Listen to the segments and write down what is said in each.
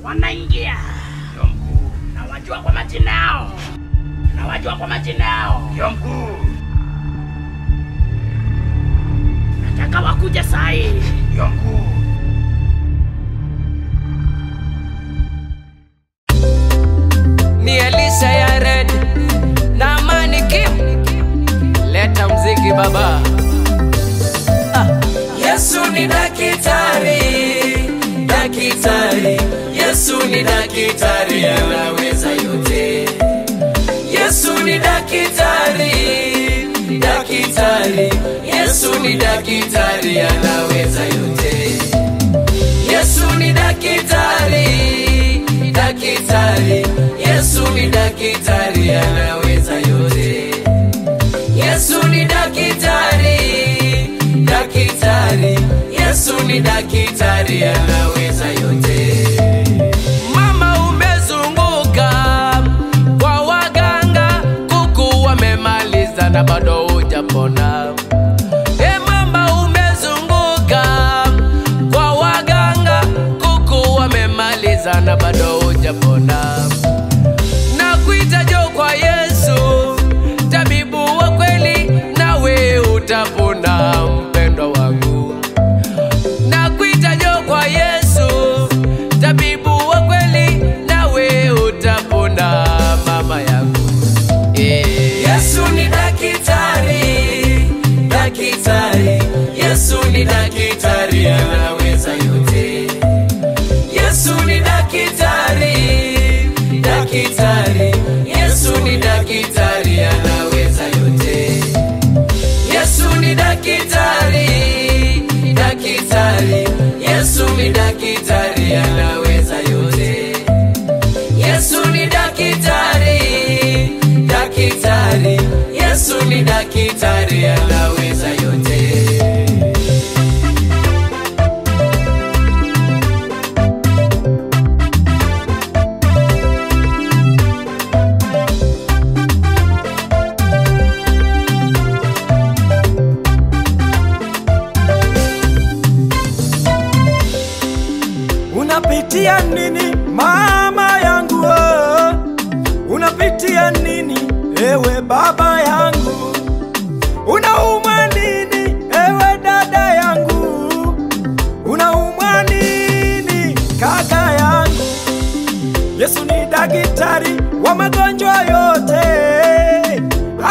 wanaingia. Ndio mkuu. Nawajua kwa majina yao. Ndio mkuu. Nataka wakuja saa hii. Ndio mkuu. Ni Elisha ya Red na Amani Kim. Leta mziki baba. Yesu ni daktari, daktari. Yesu ni daktari, anaweza yote. Yesu ni daktari, daktari. Yesu ni daktari, anaweza yote. Yesu ni daktari, daktari. Yesu ni daktari, anaweza yote. Yesu ni daktari, daktari. Yesu ni daktari, anaweza yote. Mama umezunguka kwa waganga, kuku wamemaliza na bado hujapona. Mama umezunguka kwa waganga, kuku wamemaliza na bado hujapona. Nakuita njoo kwa Yesu, tabibu wa kweli, nawe utapona mpendwa wangu. Nakuita njoo kwa Yesu, tabibu wa kweli, nawe utapona mama yangu. Yesu ni daktari, daktari. Yesu ni daktari, anaweza yote. Yesu ni daktari, daktari. Yesu ni daktari, anaweza yote. Yesu ni daktari, daktari. Yesu ni daktari, anaweza yote. Yesu ni daktari, daktari. Yesu ni daktari, anaweza yote. Unapitia nini mama yangu? Unapitia nini ewe baba yangu? Unaumwa nini ewe dada yangu? Unaumwa nini kaka yangu? Yesu ni daktari wa magonjwa yote,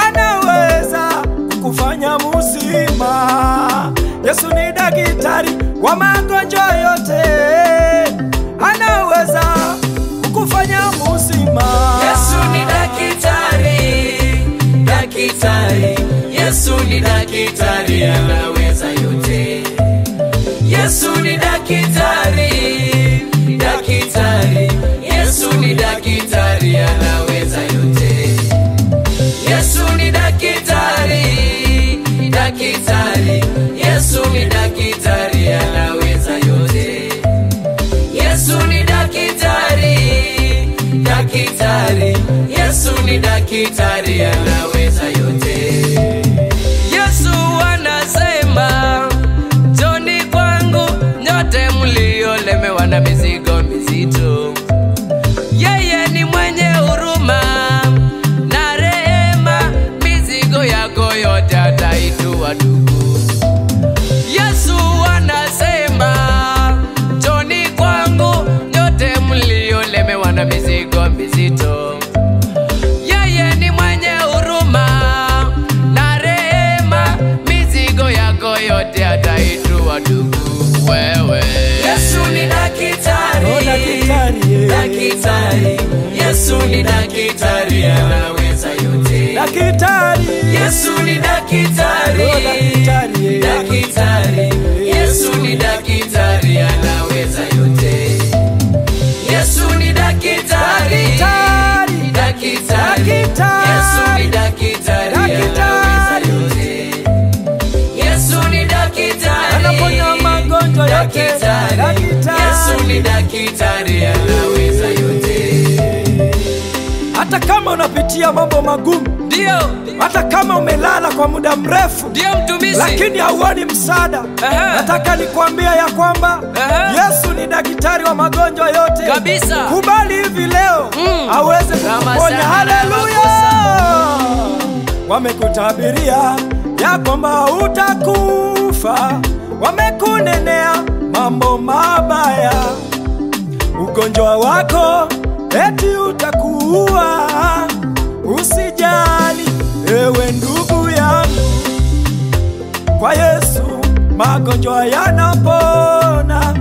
anaweza kukufanya mzima. Yesu ni daktari wa magonjwa yote, anaweza kukufanya mzima. Yesu ni daktari, daktari. Yesu ni daktari, anaweza yote. Yesu ni daktari, daktari. Yesu ni daktari, anaweza yote. Yesu ni daktari, daktari. Yesu ni daktari, anaweza yote. Yesu ni daktari, daktari. Yesu ni daktari, anaweza yote. Yesu anasema, njoni kwangu nyote mliolemewa na mizigo mizito. Yeye ni mwenye huruma na rehema, mizigo yako yote ataitua ndugu. Yesu anasema, njoni kwangu nyote mliolemewa na mizigo mizito. Yeye ni mwenye huruma na rehema, mizigo yako yote ataitua ndugu. Wewe Yesu ni daktari, daktari. Yesu ni daktari, anaweza yote. Daktari. Yesu ni daktari, daktari. Yesu ni daktari, anaweza yote. Yesu ni daktari, daktari. Yesu ni daktari, anaweza yote. Yesu ni daktari, anaponya magonjwa yote. Yesu ni daktari, anaweza yote. Hata kama unapitia mambo magumu, ndio. Hata kama umelala kwa muda mrefu, ndio mtumishi, lakini hauoni msaada, nataka nikwambia ya kwamba Yesu ni daktari wa magonjwa yote. kabisa. Kubali hivi leo aweze kukuponya. Haleluya. Wamekutabiria ya kwamba utakufa, wamekunenea mambo mabaya, ugonjwa wako eti utakuua. Usijali ewe ndugu yangu, kwa Yesu magonjwa yanapona,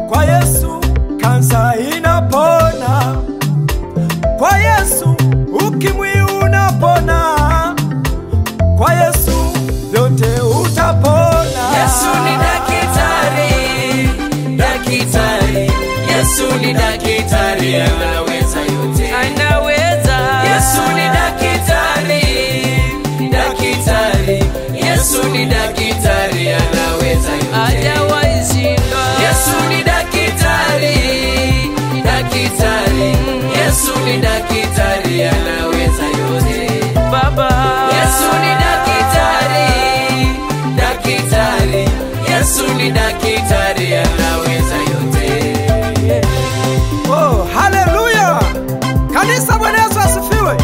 kwa Yesu kansa inapona, kwa Yesu ukimwi unapona, kwa Yesu yote utapona. Yesu ni daktari, daktari. Yesu ni daktari, anaweza yote. Anaweza. Yesu ni daktari, daktari. Yesu ni daktari, anaweza yote. Hajawahi shindwa. Yesu ni daktari, daktari. Yesu ni daktari, anaweza yote. Baba. Yesu ni daktari, daktari. Yesu ni daktari, anaweza yote. Oh, haleluya. Kanisa, Bwana Yesu asifiwe.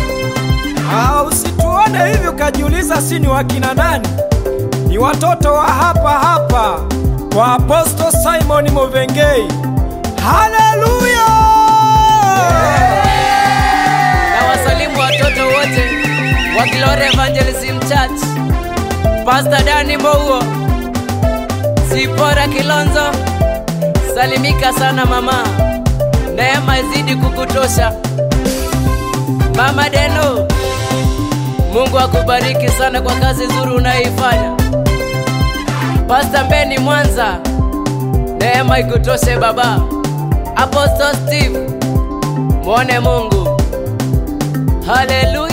Usituone hivi ukajiuliza si ni wakina nani. Ni watoto wa hapa hapa kwa Apostle Simon Movengei. Haleluya. Na wasalimu watoto wote wa Glory Evangelism Church. Pastor Dani Mouo, Sipora Kilonzo, salimika sana mama. Neema izidi kukutosha. Mama Deno, Mungu akubariki sana kwa kazi nzuri unayoifanya. Pastor Beni Mwanza, neema ikutoshe baba. Apostle Steve, muone Mungu. Hallelujah.